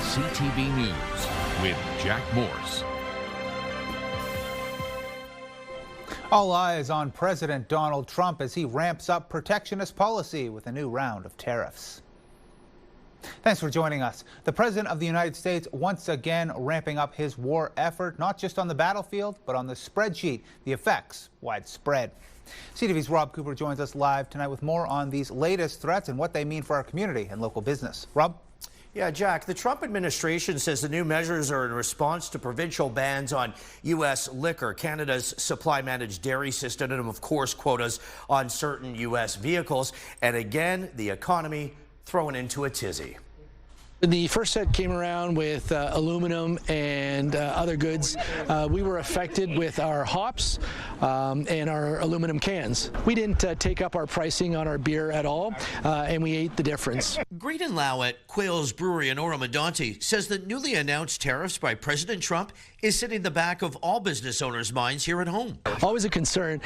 CTV News with Jack Morse. All eyes on President Donald Trump as he ramps up protectionist policy with a new round of tariffs. Thanks for joining us. The President of the United States once again ramping up his war effort, not just on the battlefield, but on the spreadsheet. The effects widespread. CTV's Rob Cooper joins us live tonight with more on these latest threats and what they mean for our community and local business. Rob? Yeah, Jack, the Trump administration says the new measures are in response to provincial bans on U.S. liquor, Canada's supply-managed dairy system, and of course quotas on certain U.S. vehicles. And again, the economy thrown into a tizzy. The first set came around with aluminum and other goods. We were affected with our hops and our aluminum cans. We didn't take up our pricing on our beer at all, and we ate the difference. Greedon Lau at Quayle's Brewery in Oromadonte says the newly announced tariffs by President Trump is sitting in the back of all business owners' minds here at home. Always a concern.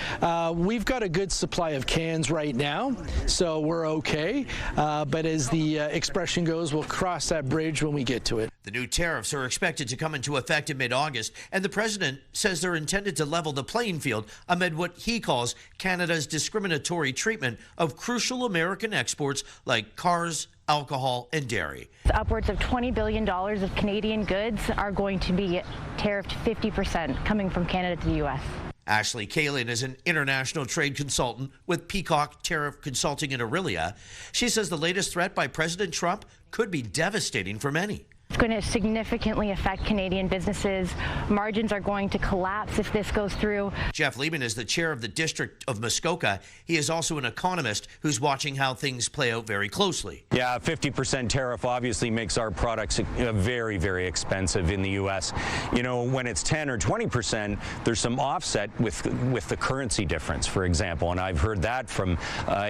We've got a good supply of cans right now, so we're okay. But as the expression goes, we'll cross that bridge when we get to it. The new tariffs are expected to come into effect in mid-August, and the president says they're intended to level the playing field amid what he calls Canada's discriminatory treatment of crucial American exports like cars, alcohol, and dairy. Upwards of $20 billion of Canadian goods are going to be tariffed 50% coming from Canada to the U.S. Ashley Kalin is an international trade consultant with Peacock Tariff Consulting in Aurelia. She says the latest threat by President Trump could be devastating for many. It's going to significantly affect Canadian businesses. Margins are going to collapse if this goes through. Jeff Lieben is the chair of the District of Muskoka. He is also an economist who's watching how things play out very closely. Yeah, 50% tariff obviously makes our products very, very expensive in the U.S. You know, when it's 10 or 20%, there's some offset with the currency difference, for example. And I've heard that from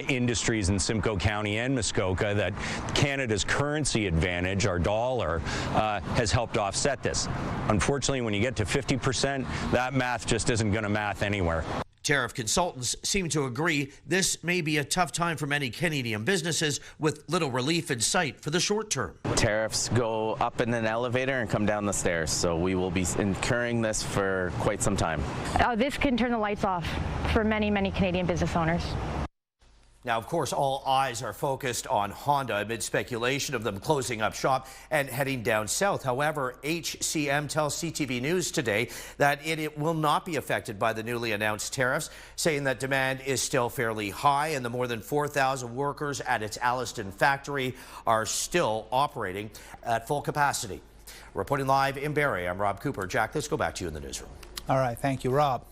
industries in Simcoe County and Muskoka that Canada's currency advantage, our dollar, has helped offset this. Unfortunately, when you get to 50%, that math just isn't going to math anywhere. Tariff consultants seem to agree this may be a tough time for many Canadian businesses with little relief in sight for the short term. Tariffs go up in an elevator and come down the stairs, so we will be incurring this for quite some time. This can turn the lights off for many, many Canadian business owners. Now, of course, all eyes are focused on Honda amid speculation of them closing up shop and heading down south. However, HCM tells CTV News today that it will not be affected by the newly announced tariffs, saying that demand is still fairly high and the more than 4,000 workers at its Alliston factory are still operating at full capacity. Reporting live in Barrie, I'm Rob Cooper. Jack, let's go back to you in the newsroom. All right, thank you, Rob.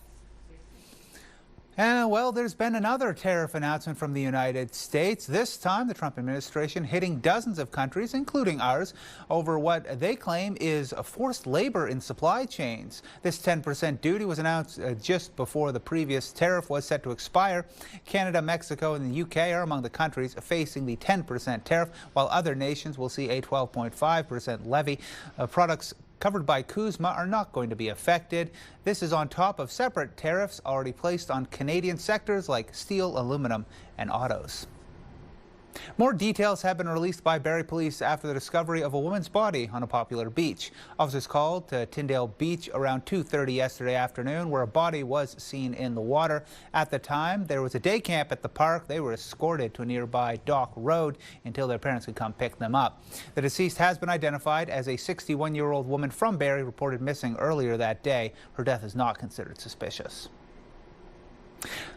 And well, there's been another tariff announcement from the United States. This time, the Trump administration hitting dozens of countries, including ours, over what they claim is forced labor in supply chains. This 10% duty was announced just before the previous tariff was set to expire. Canada, Mexico, and the UK are among the countries facing the 10% tariff, while other nations will see a 12.5% levy. Products covered by CUSMA are not going to be affected. This is on top of separate tariffs already placed on Canadian sectors like steel, aluminum, and autos. More details have been released by Barrie Police after the discovery of a woman's body on a popular beach. Officers called to Tyndale Beach around 2:30 yesterday afternoon, where a body was seen in the water. At the time, there was a day camp at the park. They were escorted to a nearby Dock Road until their parents could come pick them up. The deceased has been identified as a 61-year-old woman from Barrie, reported missing earlier that day. Her death is not considered suspicious.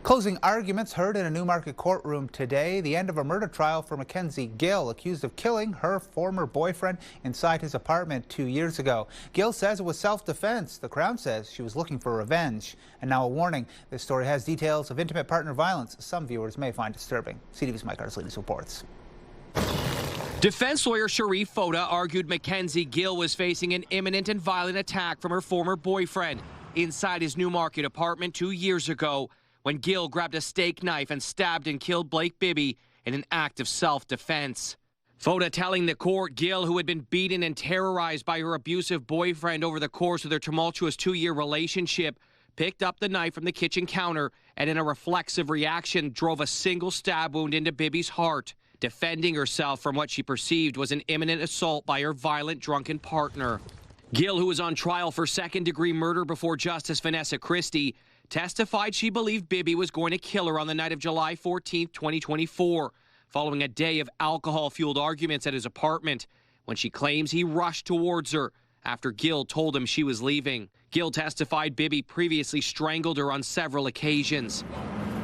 Closing arguments heard in a Newmarket courtroom today. The end of a murder trial for Mackenzie Gill, accused of killing her former boyfriend inside his apartment 2 years ago. Gill says it was self-defense. The Crown says she was looking for revenge. And now a warning. This story has details of intimate partner violence some viewers may find disturbing. CTV's Mike Arslidis reports. Defense lawyer Sharif Foda argued Mackenzie Gill was facing an imminent and violent attack from her former boyfriend inside his Newmarket apartment 2 years ago, when Gill grabbed a steak knife and stabbed and killed Blake Bibby in an act of self-defense. Foda telling the court Gill, who had been beaten and terrorized by her abusive boyfriend over the course of their tumultuous 2-year relationship, picked up the knife from the kitchen counter and in a reflexive reaction drove a single stab wound into Bibby's heart, defending herself from what she perceived was an imminent assault by her violent drunken partner. Gill, who was on trial for second-degree murder before Justice Vanessa Christie, testified she believed Bibby was going to kill her on the night of July 14, 2024, following a day of alcohol-fueled arguments at his apartment, when she claims he rushed towards her after Gill told him she was leaving. Gill testified Bibby previously strangled her on several occasions.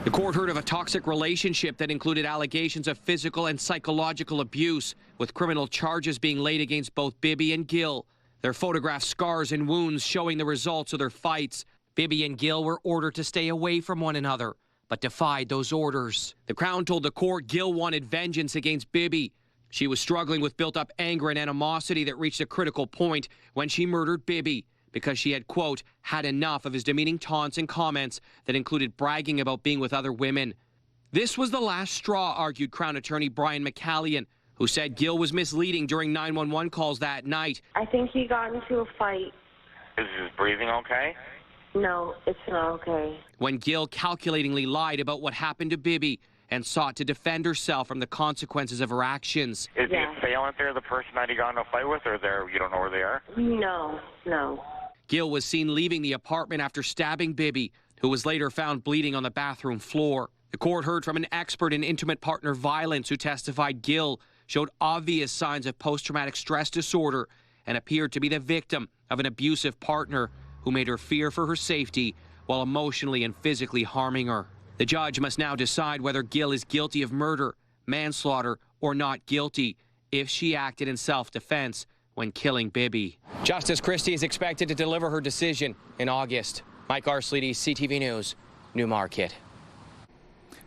The court heard of a toxic relationship that included allegations of physical and psychological abuse, with criminal charges being laid against both Bibby and Gill. Their photographed scars and wounds showing the results of their fights. Bibby and Gill were ordered to stay away from one another, but defied those orders. The Crown told the court Gill wanted vengeance against Bibby. She was struggling with built-up anger and animosity that reached a critical point when she murdered Bibby, because she had, quote, had enough of his demeaning taunts and comments that included bragging about being with other women. This was the last straw, argued Crown Attorney Brian McCallion, who said Gill was misleading during 911 calls that night. I think he got into a fight. Is his breathing okay? No, it's not okay. When Gill calculatingly lied about what happened to Bibby and sought to defend herself from the consequences of her actions. Is the assailant there the person that he got in a fight with, or you don't know where they are? No. Gill was seen leaving the apartment after stabbing Bibby, who was later found bleeding on the bathroom floor. The court heard from an expert in intimate partner violence who testified Gill showed obvious signs of post-traumatic stress disorder and appeared to be the victim of an abusive partner who made her fear for her safety while emotionally and physically harming her. The judge must now decide whether Gill is guilty of murder, manslaughter, or not guilty if she acted in self-defense when killing Bibby. Justice Christie is expected to deliver her decision in August. Mike Arsleedy, CTV News, Newmarket.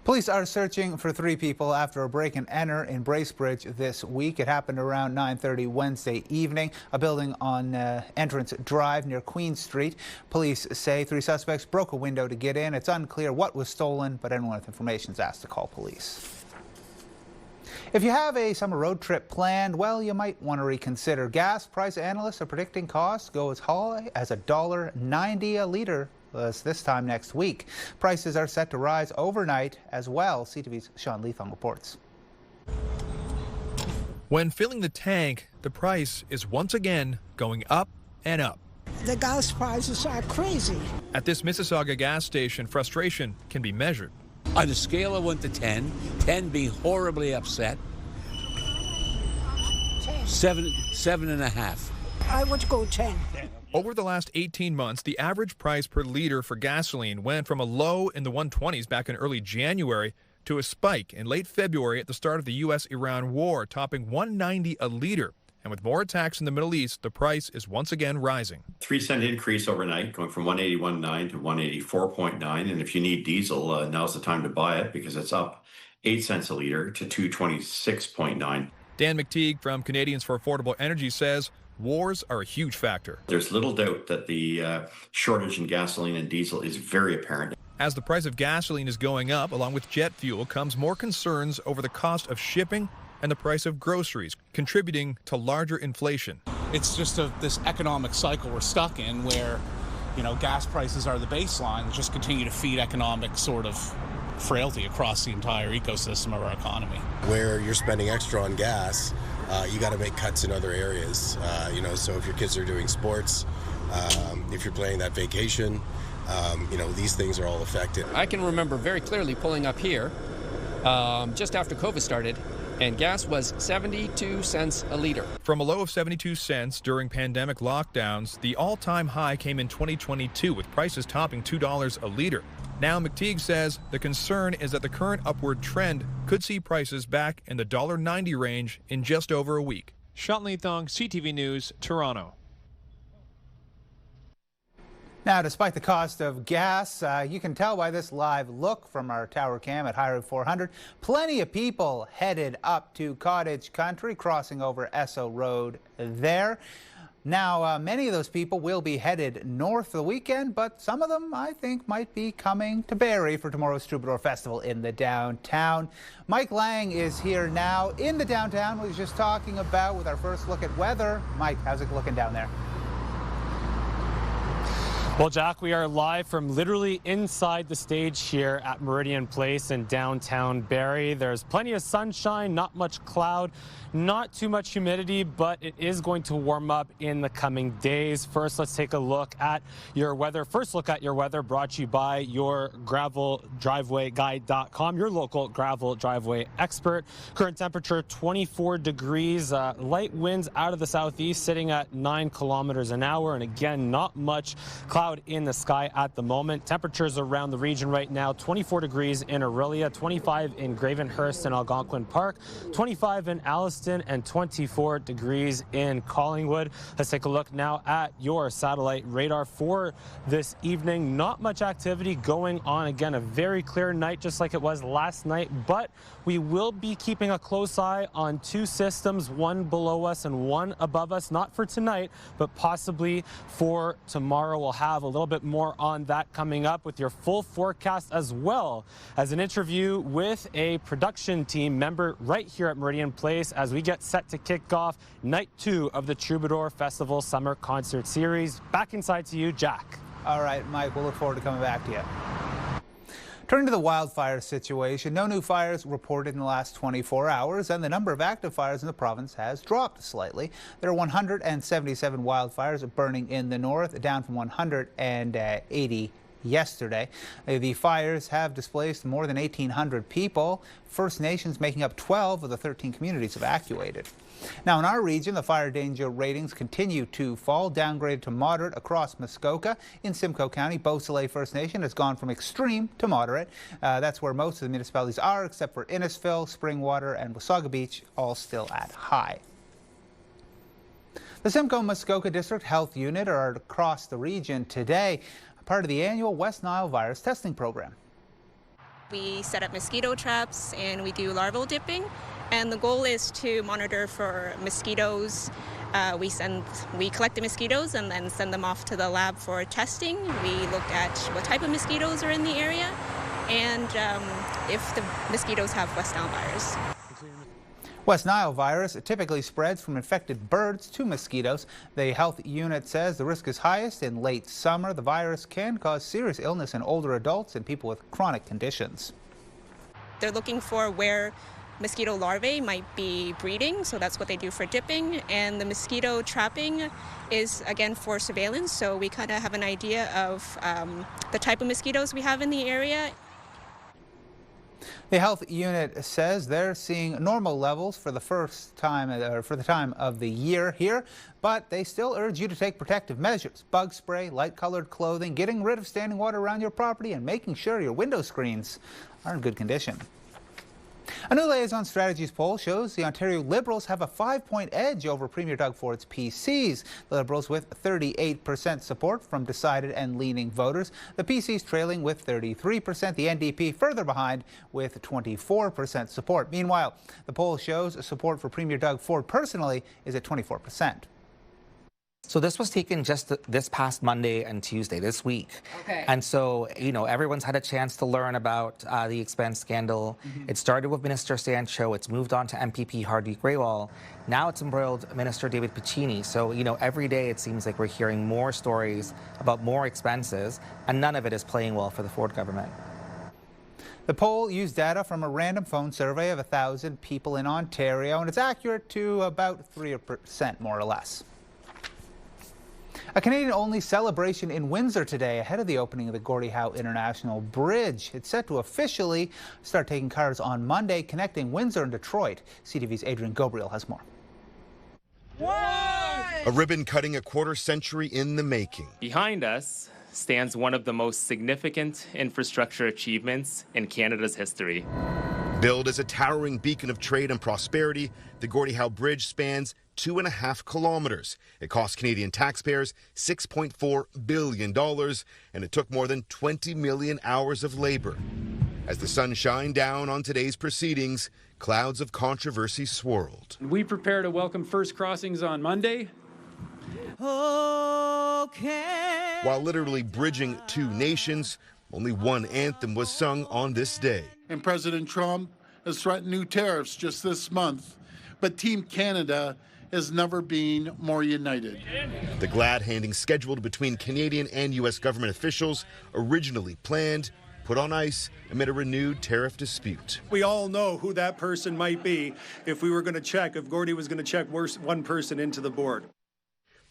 Police are searching for 3 people after a break and enter in Bracebridge this week. It happened around 9:30 Wednesday evening, a building on Entrance Drive near Queen Street. Police say 3 suspects broke a window to get in. It's unclear what was stolen, but anyone with information is asked to call police. If you have a summer road trip planned, well, you might want to reconsider. Gas price analysts are predicting costs go as high as $1.90 a litre this time next week. Prices are set to rise overnight as well. CTV's Sean Leathong reports. When filling the tank, the price is once again going up and up. The gas prices are crazy. At this Mississauga gas station, frustration can be measured. On a scale of 1 to 10, 10 being horribly upset, 7.5. I would go 10. Over the last 18 months, the average price per liter for gasoline went from a low in the 120s back in early January to a spike in late February at the start of the U.S.-Iran war, topping $1.90 a liter. And with more attacks in the Middle East, the price is once again rising. 3-cent increase overnight, going from 181.9 to 184.9. And if you need diesel, now's the time to buy it because it's up 8 cents a liter to 226.9. Dan McTeague from Canadians for Affordable Energy says wars are a huge factor. There's little doubt that the shortage in gasoline and diesel is very apparent. As the price of gasoline is going up, along with jet fuel, comes more concerns over the cost of shipping and the price of groceries, contributing to larger inflation. It's just this economic cycle we're stuck in where, gas prices are the baseline and just continue to feed economic sort of frailty across the entire ecosystem of our economy. Where you're spending extra on gas, you got to make cuts in other areas. So if your kids are doing sports, if you're planning that vacation, these things are all affected. I can remember very clearly pulling up here just after COVID started, and gas was 72 cents a liter. From a low of 72 cents during pandemic lockdowns, the all-time high came in 2022 with prices topping $2 a liter. Now, McTeague says the concern is that the current upward trend could see prices back in the $1.90 range in just over a week. Sean Leathong, CTV News, Toronto. Now, despite the cost of gas, you can tell by this live look from our tower cam at High Road 400. Plenty of people headed up to Cottage Country, crossing over Esso Road there. Now, many of those people will be headed north for the weekend, but some of them, I think, might be coming to Barrie for tomorrow's Troubadour Festival in the downtown. Mike Lang is here now in the downtown. We were just talking about with our first look at weather. Mike, how's it looking down there? Well, Jack, we are live from literally inside the stage here at Meridian Place in downtown Barrie. There's plenty of sunshine, not much cloud, not too much humidity, but it is going to warm up in the coming days. First, let's take a look at your weather. First look at your weather brought to you by your graveldrivewayguide.com, your local gravel driveway expert. Current temperature 24 degrees, light winds out of the southeast sitting at 9 kilometers an hour. And again, not much cloud in the sky at the moment. Temperatures around the region right now, 24 degrees in Aurelia, 25 in Gravenhurst and Algonquin Park, 25 in Alliston, and 24 degrees in Collingwood. Let's take a look now at your satellite radar for this evening. Not much activity going on. Again, a very clear night just like it was last night, but we will be keeping a close eye on two systems, one below us and one above us, not for tonight, but possibly for tomorrow. We'll have a little bit more on that coming up with your full forecast, as well as an interview with a production team member right here at Meridian Place as we get set to kick off night 2 of the Troubadour Festival Summer Concert Series. Back inside to you, Jack. All right, Mike, we'll look forward to coming back to you. Turning to the wildfire situation, no new fires reported in the last 24 hours, and the number of active fires in the province has dropped slightly. There are 177 wildfires burning in the north, down from 180 yesterday. The fires have displaced more than 1,800 people. First Nations making up 12 of the 13 communities evacuated. Now, in our region, the fire danger ratings continue to fall, downgraded to moderate across Muskoka. In Simcoe County, Beausoleil First Nation has gone from extreme to moderate. That's where most of the municipalities are, except for Innisfil, Springwater, and Wasaga Beach, all still at high. The Simcoe-Muskoka District Health Unit are across the region today, part of the annual West Nile virus testing program. We set up mosquito traps and we do larval dipping, and the goal is to monitor for mosquitoes. We collect the mosquitoes and then send them off to the lab for testing. We look at what type of mosquitoes are in the area and if the mosquitoes have West Nile virus. West Nile virus typically spreads from infected birds to mosquitoes. The health unit says the risk is highest in late summer. The virus can cause serious illness in older adults and people with chronic conditions. They're looking for where mosquito larvae might be breeding, so that's what they do for dipping. And the mosquito trapping is, again, for surveillance, so we kind of have an idea of the type of mosquitoes we have in the area. The health unit says they're seeing normal levels for the time of the year here, but they still urge you to take protective measures. Bug spray, light-colored clothing, getting rid of standing water around your property, and making sure your window screens are in good condition. A new Liaison Strategies poll shows the Ontario Liberals have a 5-point edge over Premier Doug Ford's PCs. The Liberals with 38% support from decided and leaning voters. The PCs trailing with 33%. The NDP further behind with 24% support. Meanwhile, the poll shows support for Premier Doug Ford personally is at 24%. So this was taken just this past Monday and Tuesday, this week. Okay. And so, everyone's had a chance to learn about the expense scandal. Mm-hmm. It started with Minister Sancho. It's moved on to MPP Hardy Grewal. Now it's embroiled Minister David Piccini. So, every day it seems like we're hearing more stories about more expenses, and none of it is playing well for the Ford government. The poll used data from a random phone survey of 1,000 people in Ontario, and it's accurate to about 3% more or less. A Canadian-only celebration in Windsor today ahead of the opening of the Gordie Howe International Bridge. It's set to officially start taking cars on Monday, connecting Windsor and Detroit. CTV's Adrian Gabriel has more. A ribbon cutting a quarter century in the making. Behind us stands one of the most significant infrastructure achievements in Canada's history. Billed as a towering beacon of trade and prosperity, the Gordie Howe Bridge spans 2.5 kilometers. It cost Canadian taxpayers $6.4 billion, and it took more than 20 million hours of labor. As the sun shined down on today's proceedings, clouds of controversy swirled. We prepare to welcome first crossings on Monday. Okay. While literally bridging two nations, only one anthem was sung on this day. And President Trump has threatened new tariffs just this month. But Team Canada has never been more united. The glad-handing scheduled between Canadian and U.S. government officials originally planned, put on ice amid a renewed tariff dispute. We all know who that person might be if we were going to check, if Gordie was going to check one person into the board.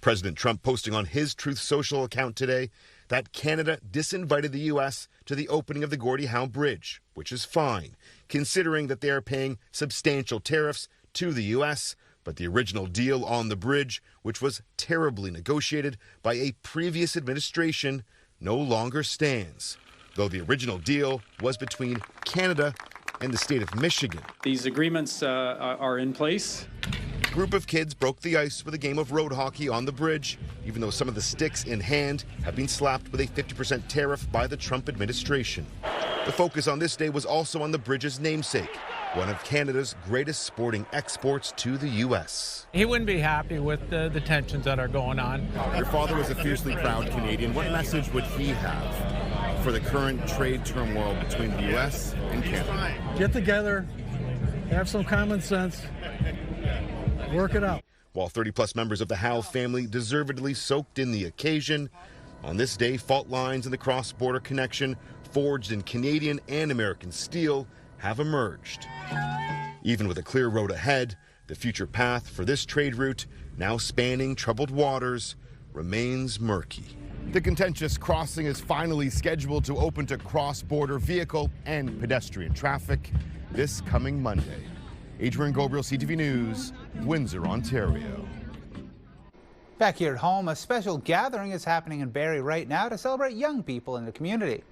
President Trump posting on his Truth Social account today that Canada disinvited the U.S. to the opening of the Gordie Howe Bridge, which is fine, considering that they are paying substantial tariffs to the U.S., but the original deal on the bridge, which was terribly negotiated by a previous administration, no longer stands, though the original deal was between Canada and the state of Michigan. These agreements are in place. A group of kids broke the ice with a game of road hockey on the bridge, even though some of the sticks in hand have been slapped with a 50% tariff by the Trump administration. The focus on this day was also on the bridge's namesake, one of Canada's greatest sporting exports to the U.S. He wouldn't be happy with the tensions that are going on. Your father was a fiercely proud Canadian. What message would he have for the current trade turmoil between the U.S. and Canada? Get together, have some common sense, work it out. While 30-plus members of the Howe family deservedly soaked in the occasion, on this day, fault lines in the cross-border connection forged in Canadian and American steel have emerged. Even with a clear road ahead, the future path for this trade route, now spanning troubled waters, remains murky. The contentious crossing is finally scheduled to open to cross-border vehicle and pedestrian traffic this coming Monday. Adrian Gobriel, CTV News, Windsor, Ontario. Back here at home, a special gathering is happening in Barrie right now to celebrate young people in the community.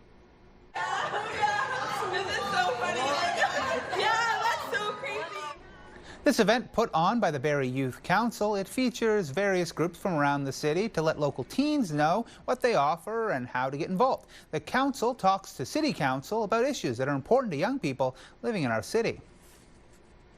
This event, put on by the Barrie Youth Council, it features various groups from around the city to let local teens know what they offer and how to get involved. The council talks to City Council about issues that are important to young people living in our city.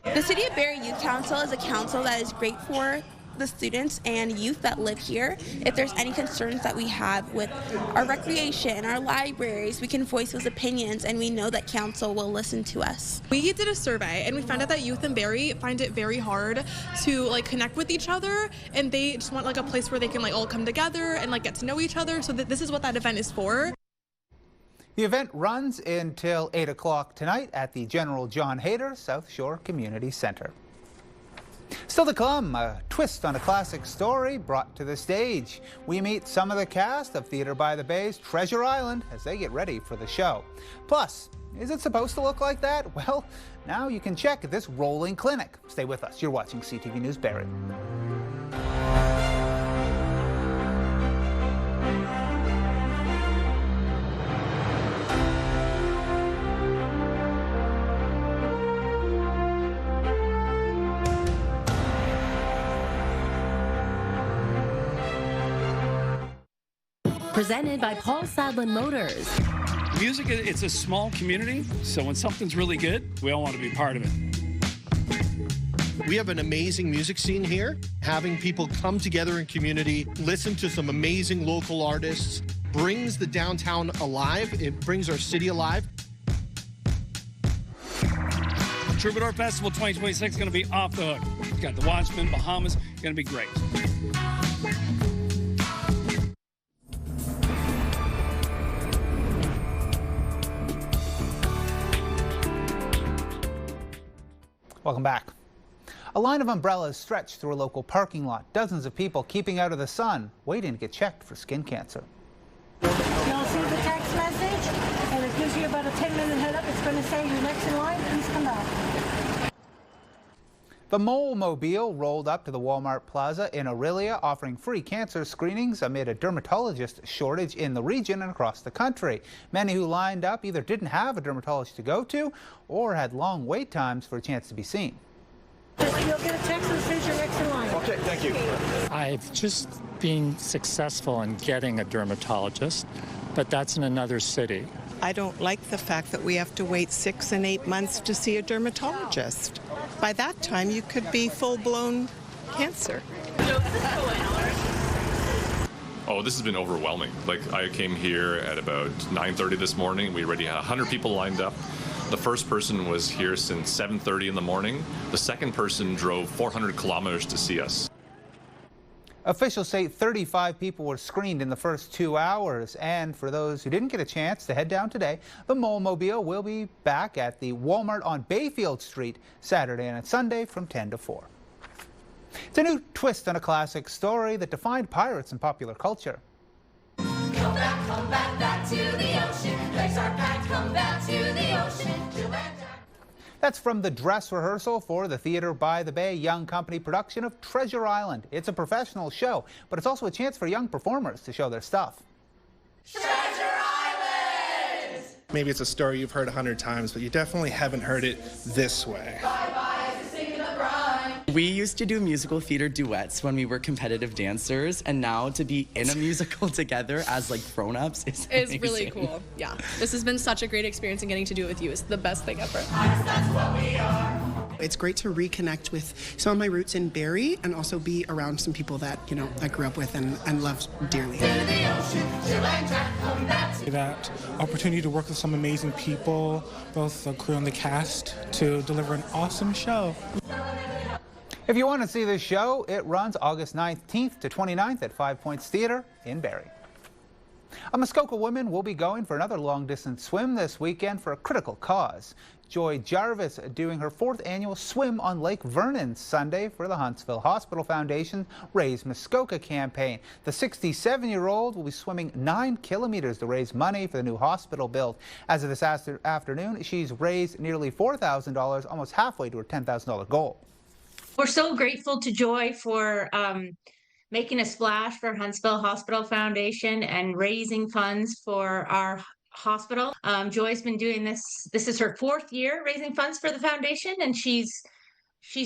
The City of Barrie Youth Council is a council that is great for the students and youth that live here. If there's any concerns that we have with our recreation, our libraries, we can voice those opinions, and we know that council will listen to us. We did a survey and we found out that youth in Barrie find it very hard to connect with each other, and they just want a place where they can all come together and get to know each other. So this is what that event is for. The event runs until 8 o'clock tonight at the General John Hayter South Shore Community Centre. Still to come, a twist on a classic story brought to the stage. We meet some of the cast of Theatre by the Bay's Treasure Island as they get ready for the show. Plus, is it supposed to look like that? Well, now you can check this rolling clinic. Stay with us. You're watching CTV News Barrie. Presented by Paul Sadlin Motors. Music, it's a small community, so when something's really good, we all want to be part of it. We have an amazing music scene here. Having people come together in community, listen to some amazing local artists, brings the downtown alive. It brings our city alive. Troubadour Festival 2026 is going to be off the hook. We've got the Watchmen, Bahamas, going to be great. Welcome back. A line of umbrellas stretched through a local parking lot. Dozens of people keeping out of the sun, waiting to get checked for skin cancer. You'll see the text message, and it gives you about a 10-minute head up. It's going to say you're next in line. Please come back. The Mole Mobile rolled up to the Walmart Plaza in Orillia, offering free cancer screenings amid a dermatologist shortage in the region and across the country. Many who lined up either didn't have a dermatologist to go to or had long wait times for a chance to be seen. You'll get a text that says you're next in line. Okay, thank you. I've just been successful in getting a dermatologist, but that's in another city. I don't like the fact that we have to wait 6 and 8 months to see a dermatologist. By that time, you could be full-blown cancer. Oh, this has been overwhelming. I came here at about 9:30 this morning. We already had 100 people lined up. The first person was here since 7:30 in the morning. The second person drove 400 kilometers to see us. Officials say 35 people were screened in the first 2 hours. And for those who didn't get a chance to head down today, the Mole-mobile will be back at the Walmart on Bayfield Street Saturday and Sunday from 10 to 4. It's a new twist on a classic story that defined pirates in popular culture. Come back to the ocean. Legs are packed, come back to the ocean. That's from the dress rehearsal for the Theatre by the Bay Young Company production of Treasure Island. It's a professional show, but it's also a chance for young performers to show their stuff. Treasure Island! Maybe it's a story you've heard 100 times, but you definitely haven't heard it this way. Bye-bye to singing the bride. We used to do musical theater duets when we were competitive dancers, and now to be in a musical together as like grown-ups is amazing. It's really cool. Yeah, this has been such a great experience, and getting to do it with you is the best thing ever. That's what we are. It's great to reconnect with some of my roots in Barrie and also be around some people that, you know, I grew up with and love dearly. That opportunity to work with some amazing people, both the crew and the cast, to deliver an awesome show. If you want to see this show, it runs August 19th to 29th at 5 Points Theatre in Barrie. A Muskoka woman will be going for another long-distance swim this weekend for a critical cause. Joy Jarvis doing her 4th annual swim on Lake Vernon Sunday for the Huntsville Hospital Foundation Raise Muskoka campaign. The 67-year-old will be swimming 9 kilometers to raise money for the new hospital build. As of this afternoon, she's raised nearly $4,000, almost halfway to her $10,000 goal. We're so grateful to Joy for making a splash for Huntsville Hospital Foundation and raising funds for our hospital. Joy's been doing this. This is her 4th year raising funds for the foundation, and she's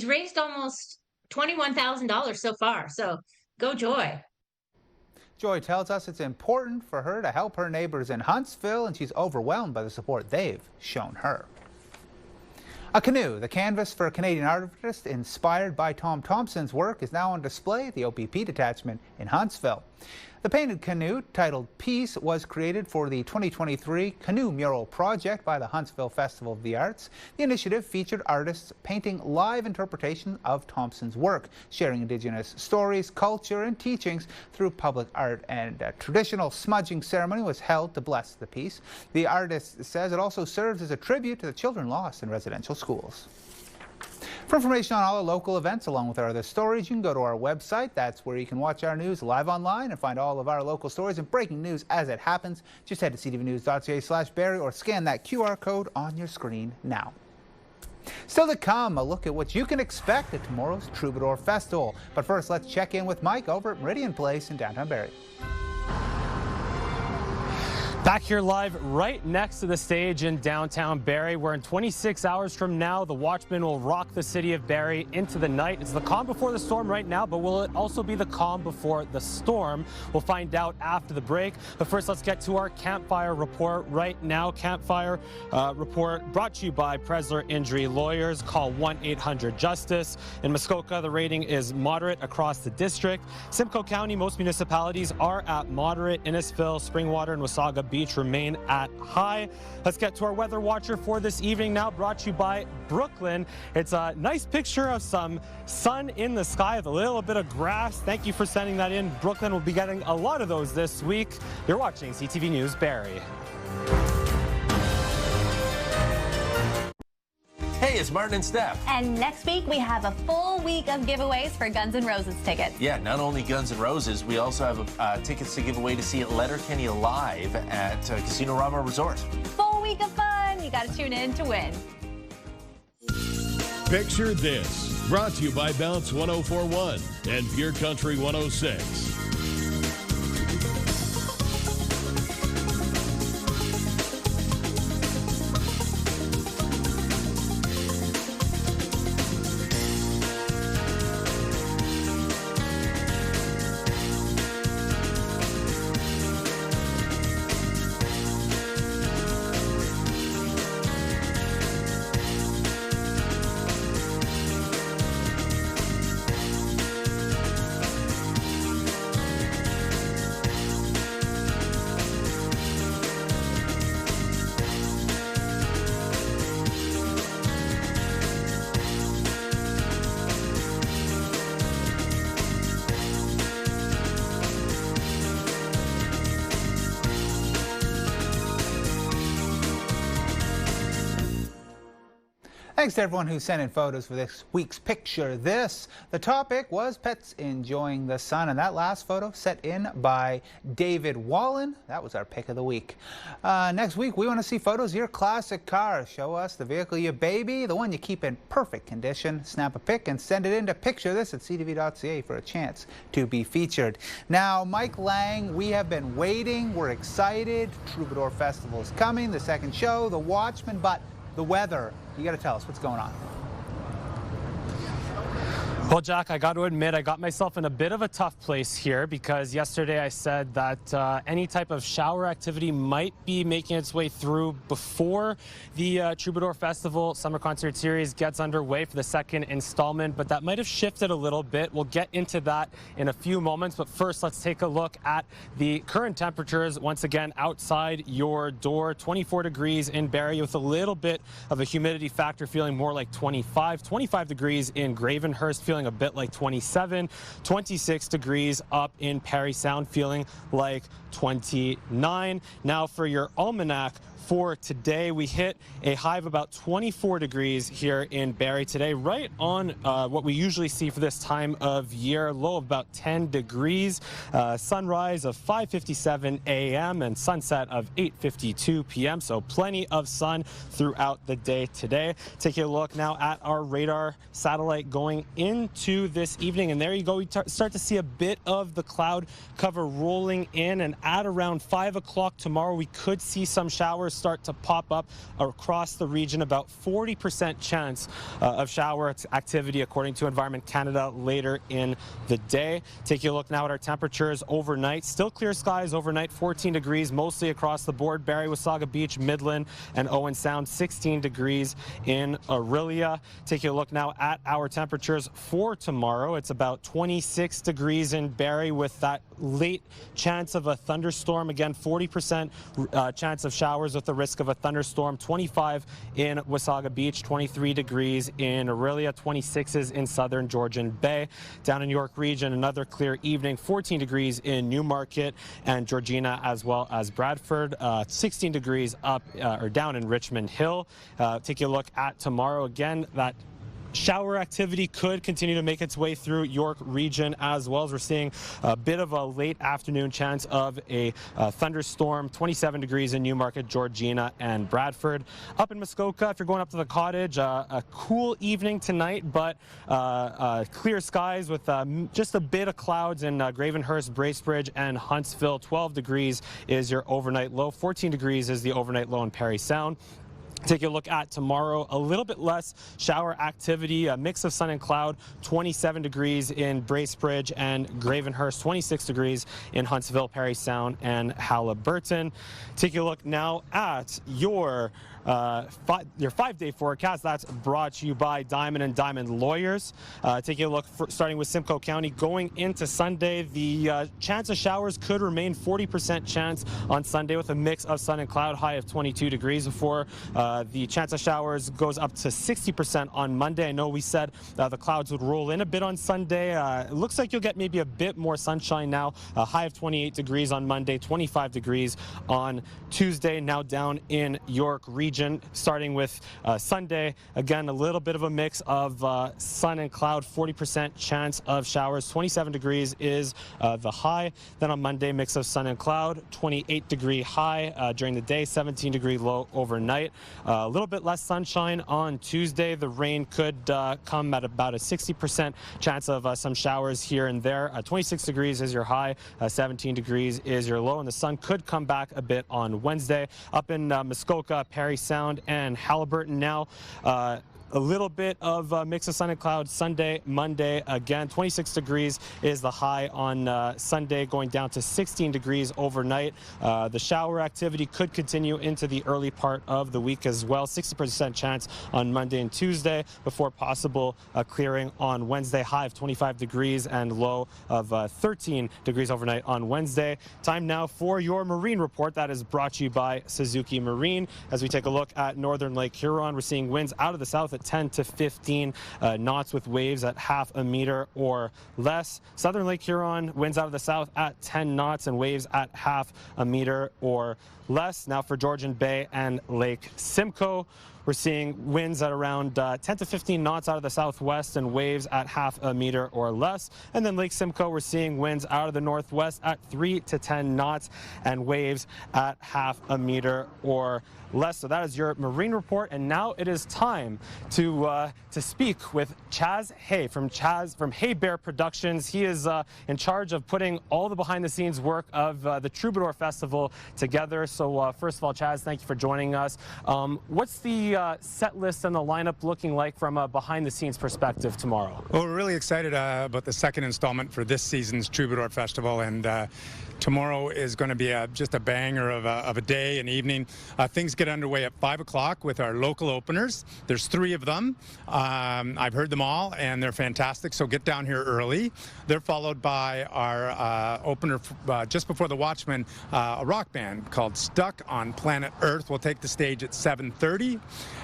raised almost $21,000 so far. So go Joy. Joy tells us it's important for her to help her neighbors in Huntsville, and she's overwhelmed by the support they've shown her. A canoe, the canvas for a Canadian artist inspired by Tom Thompson's work, is now on display at the OPP detachment in Huntsville. The painted canoe, titled Peace, was created for the 2023 Canoe Mural Project by the Huntsville Festival of the Arts. The initiative featured artists painting live interpretation of Thompson's work, sharing Indigenous stories, culture, and teachings through public art. And a traditional smudging ceremony was held to bless the piece. The artist says it also serves as a tribute to the children lost in residential schools. For information on all our local events, along with our other stories, you can go to our website. That's where you can watch our news live online and find all of our local stories and breaking news as it happens. Just head to ctvnews.ca/Barrie or scan that QR code on your screen now. Still to come, a look at what you can expect at tomorrow's Troubadour Festival. But first, let's check in with Mike over at Meridian Place in downtown Barrie. Back here live right next to the stage in downtown Barrie, where in 26 hours from now, the Watchmen will rock the city of Barrie into the night. It's the calm before the storm right now, but will it also be the calm before the storm? We'll find out after the break. But first, let's get to our campfire report right now. Campfire report brought to you by Presler Injury Lawyers. Call 1-800-JUSTICE. In Muskoka, the rating is moderate across the district. Simcoe County, most municipalities are at moderate. Innisfil, Springwater, and Wasaga Beach remain at high. Let's get to our weather watcher for this evening now, brought to you by Brooklyn. It's a nice picture of some sun in the sky with a little bit of grass. Thank you for sending that in. Brooklyn will be getting a lot of those this week. You're watching CTV News Barrie. Hey, it's Martin and Steph. And next week, we have a full week of giveaways for Guns N' Roses tickets. Yeah, not only Guns N' Roses, we also have tickets to give away to see Letterkenny live at Casino Rama Resort. Full week of fun. You got to tune in to win. Picture this. Brought to you by Bounce 1041 and Pure Country 106. Thanks to everyone who sent in photos for this week's Picture This. The topic was pets enjoying the sun, and that last photo set in by David Wallen. That was our pick of the week. Next week, we want to see photos of your classic car. Show us the vehicle you baby, the one you keep in perfect condition. Snap a pic and send it in to Picture This at ctv.ca for a chance to be featured. Now, Mike Lang, we have been waiting. We're excited. Troubadour Festival is coming, the second show, The Watchmen, but the weather. You got to tell us what's going on. Well, Jack, I got to admit, I got myself in a bit of a tough place here because yesterday I said that any type of shower activity might be making its way through before the Troubadour Festival Summer Concert Series gets underway for the second installment, but that might have shifted a little bit. We'll get into that in a few moments, but first let's take a look at the current temperatures once again outside your door. 24 degrees in Barrie with a little bit of a humidity factor, feeling more like 25 degrees in Gravenhurst, feeling a bit like 27, 26 degrees up in Parry Sound, feeling like 29. Now for your almanac for today, we hit a high of about 24 degrees here in Barrie today, right on what we usually see for this time of year, low of about 10 degrees, sunrise of 5:57 a.m. and sunset of 8:52 p.m. So plenty of sun throughout the day today. Taking a look now at our radar satellite going into this evening, and there you go. We start to see a bit of the cloud cover rolling in, and at around 5 o'clock tomorrow, we could see some showers start to pop up across the region. About 40% chance of shower activity according to Environment Canada later in the day. Taking a look now at our temperatures overnight. Still clear skies overnight, 14 degrees mostly across the board. Barrie, Wasaga Beach, Midland and Owen Sound, 16 degrees in Orillia. Taking a look now at our temperatures for tomorrow. It's about 26 degrees in Barrie with that late chance of a thunderstorm. Again, 40% chance of showers with the risk of a thunderstorm. 25 in Wasaga Beach, 23 degrees in Orillia, 26s in southern Georgian Bay. Down in York Region, another clear evening, 14 degrees in Newmarket and Georgina as well as Bradford, 16 degrees up or down in Richmond Hill. Taking a look at tomorrow, again, that shower activity could continue to make its way through York Region as well, as we're seeing a bit of a late afternoon chance of a thunderstorm. 27 degrees in Newmarket, Georgina and Bradford. Up in Muskoka, if you're going up to the cottage, a cool evening tonight, but clear skies with just a bit of clouds in Gravenhurst, Bracebridge and Huntsville. 12 degrees is your overnight low. 14 degrees is the overnight low in Parry Sound. Taking a look at tomorrow, a little bit less shower activity, a mix of sun and cloud, 27 degrees in Bracebridge and Gravenhurst, 26 degrees in Huntsville, Parry Sound and Haliburton. Taking a look now at your 5-day forecast. That's brought to you by Diamond and Diamond Lawyers. Taking a look starting with Simcoe County going into Sunday, the chance of showers could remain 40% chance on Sunday with a mix of sun and cloud, high of 22 degrees before the chance of showers goes up to 60% on Monday. I know we said the clouds would roll in a bit on Sunday. It looks like you'll get maybe a bit more sunshine now. A high of 28 degrees on Monday, 25 degrees on Tuesday. Now down in York Region, starting with Sunday, again, a little bit of a mix of sun and cloud, 40% chance of showers. 27 degrees is the high. Then on Monday, mix of sun and cloud, 28-degree high during the day, 17-degree low overnight. A little bit less sunshine on Tuesday. The rain could come at about a 60% chance of some showers here and there. 26 degrees is your high, 17 degrees is your low, and the sun could come back a bit on Wednesday. Up in Muskoka, Parry Sound and Haliburton now. A little bit of a mix of sun and cloud Sunday, Monday. Again, 26 degrees is the high on Sunday, going down to 16 degrees overnight. The shower activity could continue into the early part of the week as well. 60% chance on Monday and Tuesday before possible clearing on Wednesday. High of 25 degrees and low of 13 degrees overnight on Wednesday. Time now for your marine report. That is brought to you by Suzuki Marine. As we take a look at northern Lake Huron, we're seeing winds out of the south at 10 to 15 knots with waves at half a meter or less. Southern Lake Huron, winds out of the south at 10 knots and waves at half a meter or less. Now for Georgian Bay and Lake Simcoe, we're seeing winds at around 10 to 15 knots out of the southwest and waves at half a meter or less. And then Lake Simcoe, we're seeing winds out of the northwest at 3 to 10 knots and waves at half a meter or less. So that is your marine report. And now it is time to speak with Chaz Hay from Hay Bear Productions. He is in charge of putting all the behind-the-scenes work of the Troubadour Festival together. So first of all, Chaz, thank you for joining us. What's the set list and the lineup looking like from a behind-the-scenes perspective tomorrow? Well, we're really excited about the second installment for this season's Troubadour Festival, and tomorrow is going to be just a banger of a day and evening. Things get underway at 5 o'clock with our local openers. There's 3 of them. I've heard them all, and they're fantastic, so get down here early. They're followed by our opener just before the Watchmen, a rock band called Stuck on Planet Earth will take the stage at 7:30.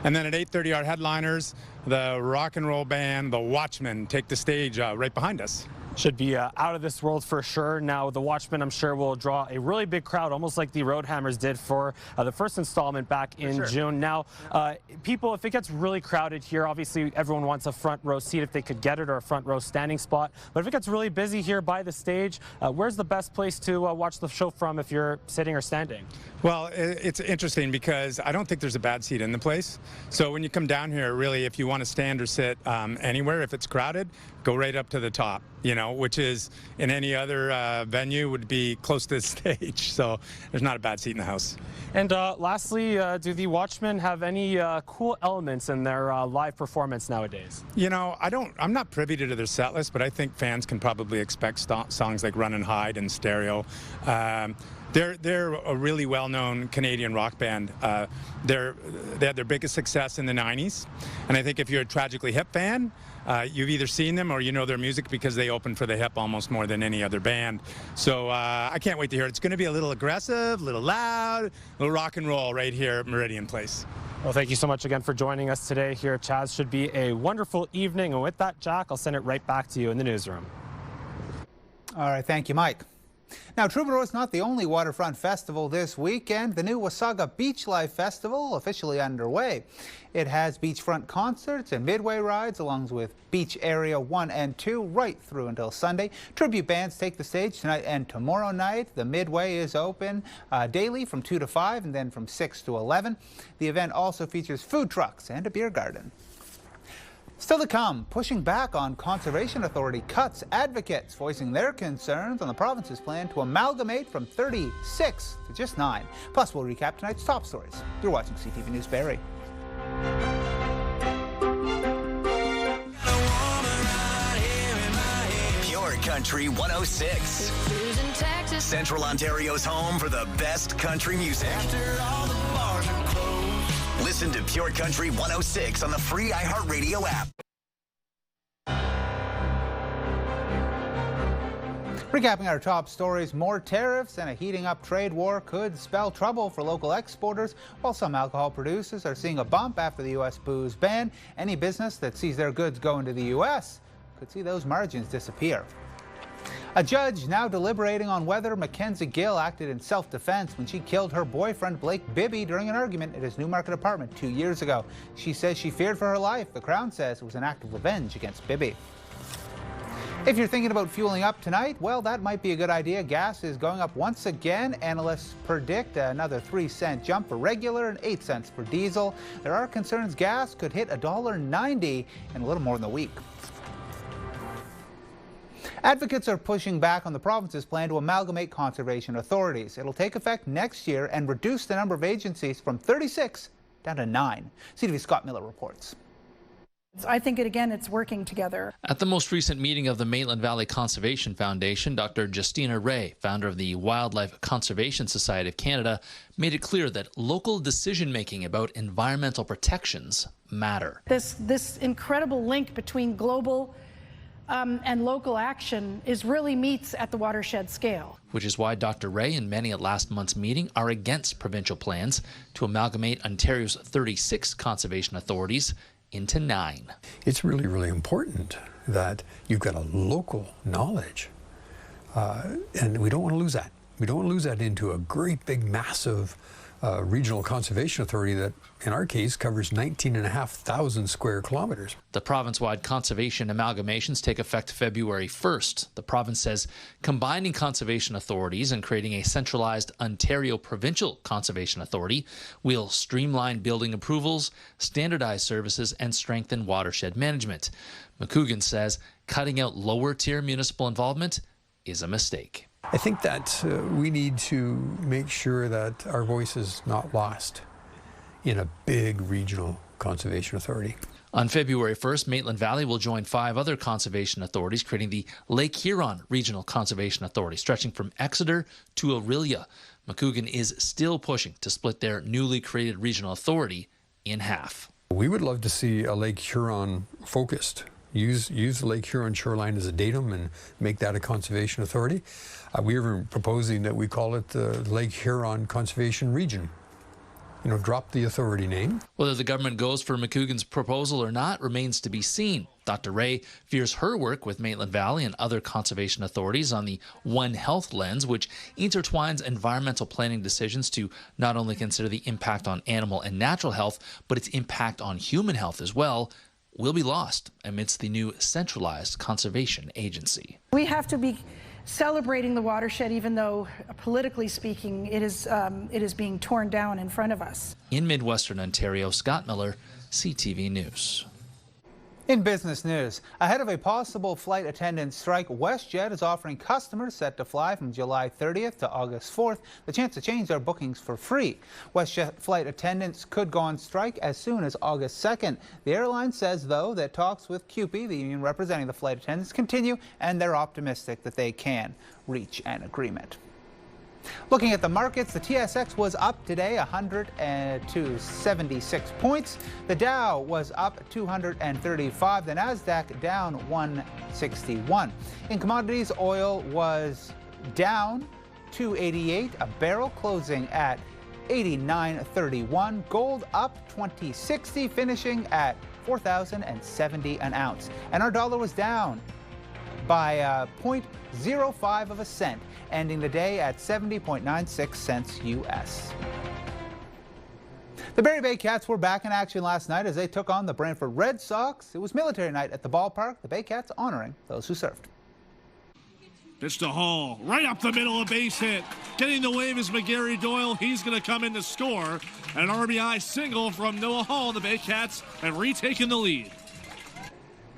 And then at 8:30, our headliners, the rock and roll band, the Watchmen, take the stage right behind us. Should be out of this world for sure. Now, the Watchmen, I'm sure, will draw a really big crowd, almost like the Roadhammers did for the first installment back in June. Now, people, if it gets really crowded here, obviously everyone wants a front row seat if they could get it, or a front row standing spot. But if it gets really busy here by the stage, where's the best place to watch the show from if you're sitting or standing? Well, it's interesting because I don't think there's a bad seat in the place. So when you come down here, really, if you want to stand or sit anywhere, if it's crowded, go right up to the top, you know, which is in any other venue would be close to the stage. So there's not a bad seat in the house. And lastly, do the Watchmen have any cool elements in their live performance nowadays? You know, I'm not privy to their set list, but I think fans can probably expect songs like Run and Hide and Stereo. They're a really well-known Canadian rock band. They had their biggest success in the 90s. And I think if you're a Tragically Hip fan, you've either seen them or you know their music because they open for the Hip almost more than any other band. So I can't wait to hear it. It's going to be a little aggressive, a little loud, a little rock and roll right here at Meridian Place. Well, thank you so much again for joining us today here. Chaz, should be a wonderful evening. And with that, Jack, I'll send it right back to you in the newsroom. All right, thank you, Mike. Now, Troubadour is not the only waterfront festival this weekend. The new Wasaga Beach Life Festival officially underway. It has beachfront concerts and midway rides, along with Beach Area 1 and 2, right through until Sunday. Tribute bands take the stage tonight and tomorrow night. The midway is open daily from 2 to 5 and then from 6 to 11. The event also features food trucks and a beer garden. Still to come, pushing back on Conservation Authority cuts, advocates voicing their concerns on the province's plan to amalgamate from 36 to just 9. Plus, we'll recap tonight's top stories. You're watching CTV News Barrie. Pure Country 106. Central Ontario's home for the best country music. After all the bars are closed. Listen to Pure Country 106 on the free iHeartRadio app. Recapping our top stories, more tariffs and a heating up trade war could spell trouble for local exporters, while some alcohol producers are seeing a bump after the U.S. booze ban. Any business that sees their goods go into the U.S. could see those margins disappear. A judge now deliberating on whether Mackenzie Gill acted in self-defense when she killed her boyfriend Blake Bibby during an argument at his Newmarket apartment 2 years ago. She says she feared for her life. The Crown says it was an act of revenge against Bibby. If you're thinking about fueling up tonight, well, that might be a good idea. Gas is going up once again. Analysts predict another 3-cent jump for regular and 8 cents for diesel. There are concerns gas could hit $1.90 in a little more than a week. Advocates are pushing back on the province's plan to amalgamate conservation authorities. It'll take effect next year and reduce the number of agencies from 36 down to 9. CTV's Scott Miller reports. I think, it's working together. At the most recent meeting of the Maitland Valley Conservation Foundation, Dr. Justina Ray, founder of the Wildlife Conservation Society of Canada, made it clear that local decision-making about environmental protections matter. This incredible link between global and local action really meets at the watershed scale. Which is why Dr. Ray and many at last month's meeting are against provincial plans to amalgamate Ontario's 36 conservation authorities into 9. It's really, really important that you've got a local knowledge, and we don't want to lose that. We don't lose that into a great big massive regional conservation authority that, in our case, covers 19,500 square kilometers. The province-wide conservation amalgamations take effect February 1st. The province says combining conservation authorities and creating a centralized Ontario Provincial Conservation Authority will streamline building approvals, standardize services, and strengthen watershed management. McCougan says cutting out lower-tier municipal involvement is a mistake. I think that we need to make sure that our voice is not lost in a big regional conservation authority. On February 1st, Maitland Valley will join 5 other conservation authorities, creating the Lake Huron Regional Conservation Authority, stretching from Exeter to Orillia. McCougan is still pushing to split their newly created regional authority in half. We would love to see a Lake Huron focused. Use the Lake Huron shoreline as a datum and make that a conservation authority. We were proposing that we call it the Lake Huron Conservation Region. You know, drop the authority name. Whether the government goes for McCougan's proposal or not remains to be seen. Dr. Ray fears her work with Maitland Valley and other conservation authorities on the One Health lens, which intertwines environmental planning decisions to not only consider the impact on animal and natural health, but its impact on human health as well, will be lost amidst the new centralized conservation agency. We have to be celebrating the watershed, even though politically speaking it is being torn down in front of us. In Midwestern Ontario, Scott Miller, CTV News. In business news, ahead of a possible flight attendant strike, WestJet is offering customers set to fly from July 30th to August 4th the chance to change their bookings for free. WestJet flight attendants could go on strike as soon as August 2nd. The airline says, though, that talks with CUPE, the union representing the flight attendants, continue, and they're optimistic that they can reach an agreement. Looking at the markets, the TSX was up today 176 points. The Dow was up 235. The Nasdaq down 161. In commodities, oil was down 288 a barrel, closing at 89.31. Gold up 20.60, finishing at 4,070 an ounce. And our dollar was down by 0.05 of a cent, ending the day at 70.96 cents U.S. The Barrie Bay Cats were back in action last night as they took on the Brantford Red Sox. It was military night at the ballpark, the Bay Cats honoring those who served. Pitch to Hall, right up the middle, a base hit. Getting the wave is McGarry Doyle. He's going to come in to score. An RBI single from Noah Hall. The Bay Cats have retaken the lead.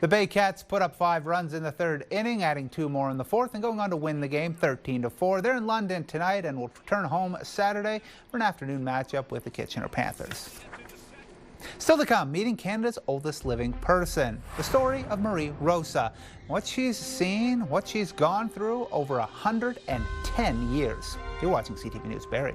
The Bay Cats put up 5 runs in the 3rd inning, adding 2 more in the 4th and going on to win the game 13-4. They're in London tonight and will return home Saturday for an afternoon matchup with the Kitchener Panthers. Still to come, meeting Canada's oldest living person, the story of Marie Rosa, what she's seen, what she's gone through over 110 years. You're watching CTV News Barrie.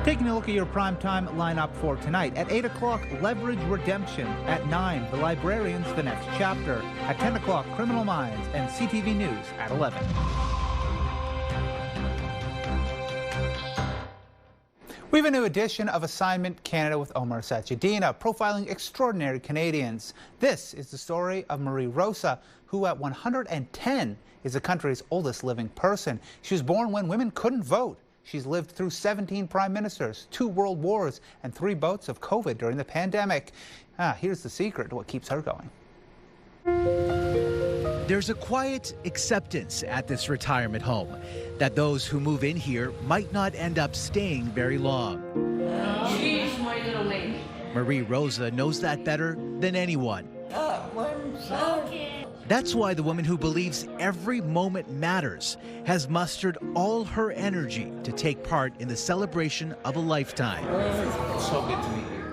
Taking a look at your primetime lineup for tonight. At 8 o'clock, Leverage Redemption. At 9, The Librarians, The Next Chapter. At 10 o'clock, Criminal Minds and CTV News at 11. We have a new edition of Assignment Canada with Omar Sachedina, profiling extraordinary Canadians. This is the story of Marie Rosa, who at 110 is the country's oldest living person. She was born when women couldn't vote. She's lived through 17 prime ministers, 2 world wars, and 3 bouts of COVID during the pandemic. Here's the secret to what keeps her going. There's a quiet acceptance at this retirement home that those who move in here might not end up staying very long. She's my little lady. Marie Rosa knows that better than anyone. That's why the woman who believes every moment matters has mustered all her energy to take part in the celebration of a lifetime. It's so good to meet you.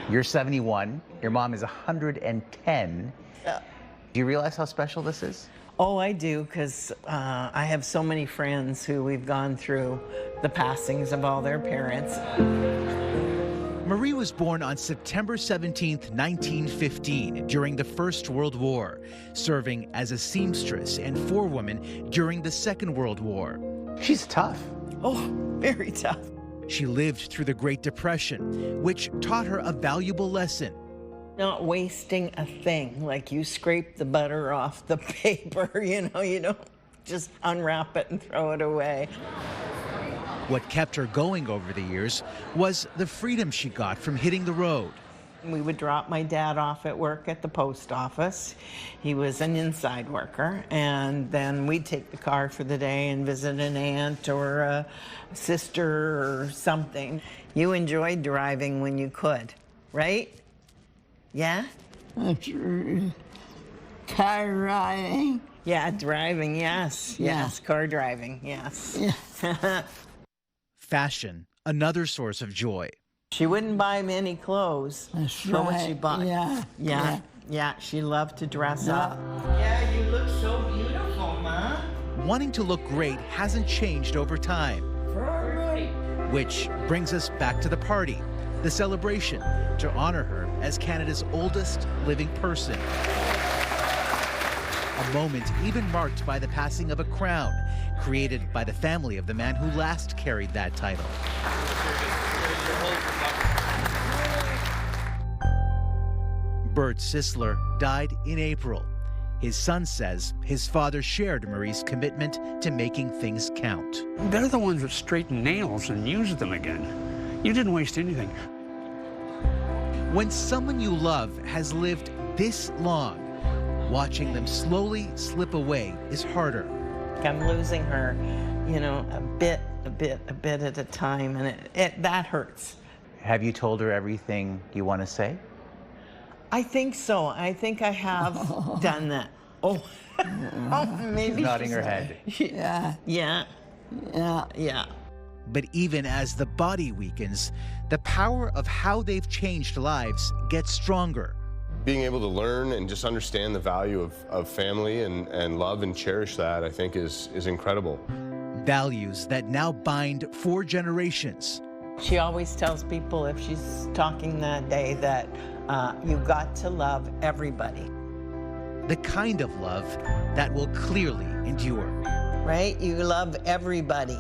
You're 71. Your mom is 110. Do you realize how special this is? Oh, I do, because I have so many friends who we've gone through the passings of all their parents. Marie was born on September 17, 1915, during the First World War, serving as a seamstress and forewoman during the Second World War. She's tough. Oh, very tough. She lived through the Great Depression, which taught her a valuable lesson. Not wasting a thing, like you scrape the butter off the paper, you don't just unwrap it and throw it away. What kept her going over the years was the freedom she got from hitting the road. We would drop my dad off at work at the post office. He was an inside worker, and then we'd take the car for the day and visit an aunt or a sister or something. You enjoyed driving when you could, right? Yeah? Car driving. Yeah, driving, yes. Yeah. Yes, car driving, yes. Yeah. Fashion, another source of joy. She wouldn't buy me any clothes. That's But what right. she bought. Yeah. She loved to dress up. Yeah, you look so beautiful, Ma. Wanting to look great hasn't changed over time. Which brings us back to the party, the celebration, to honor her as Canada's oldest living person. A moment even marked by the passing of a crown, created by the family of the man who last carried that title. Bert Sisler died in April. His son says his father shared Marie's commitment to making things count. They're the ones that straighten nails and use them again. You didn't waste anything. When someone you love has lived this long, watching them slowly slip away is harder. I'm losing her, a bit at a time, and that hurts. Have you told her everything you want to say? I think so. I think I have done that. Oh, maybe She's nodding her head. Yeah. But even as the body weakens, the power of how they've changed lives gets stronger. Being able to learn and just understand the value of family and love and cherish that, I think, is incredible. Values that now bind 4 generations. She always tells people if she's talking that day that you got to love everybody. The kind of love that will clearly endure. Right? You love everybody,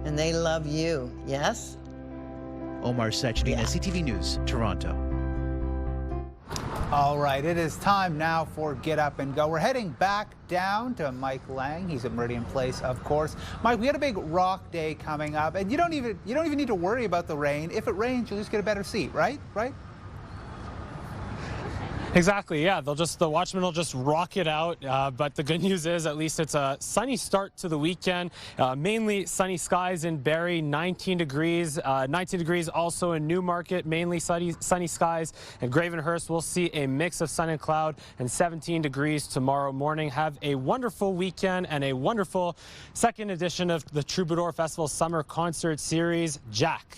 and they love you, yes? Omar Sechdina, CTV News, Toronto. All right, it is time now for Get Up and Go. We're heading back down to Mike Lang. He's at Meridian Place, of course. Mike, we had a big rock day coming up, and you don't even need to worry about the rain. If it rains, you'll just get a better seat, right? Exactly, yeah. The watchmen will just rock it out. But the good news is, at least it's a sunny start to the weekend. Mainly sunny skies in Barrie, 19 degrees. 19 degrees also in Newmarket, mainly sunny skies. And Gravenhurst, we'll see a mix of sun and cloud, and 17 degrees tomorrow morning. Have a wonderful weekend and a wonderful second edition of the Troubadour Festival Summer Concert Series. Jack.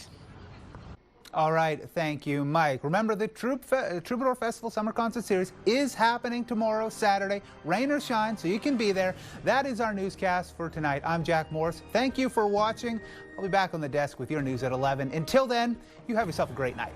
All right, thank you, Mike. Remember, the Troubadour Festival Summer Concert Series is happening tomorrow, Saturday, rain or shine, so you can be there. That is our newscast for tonight. I'm Jack Morse. Thank you for watching. I'll be back on the desk with your news at 11. Until then, you have yourself a great night.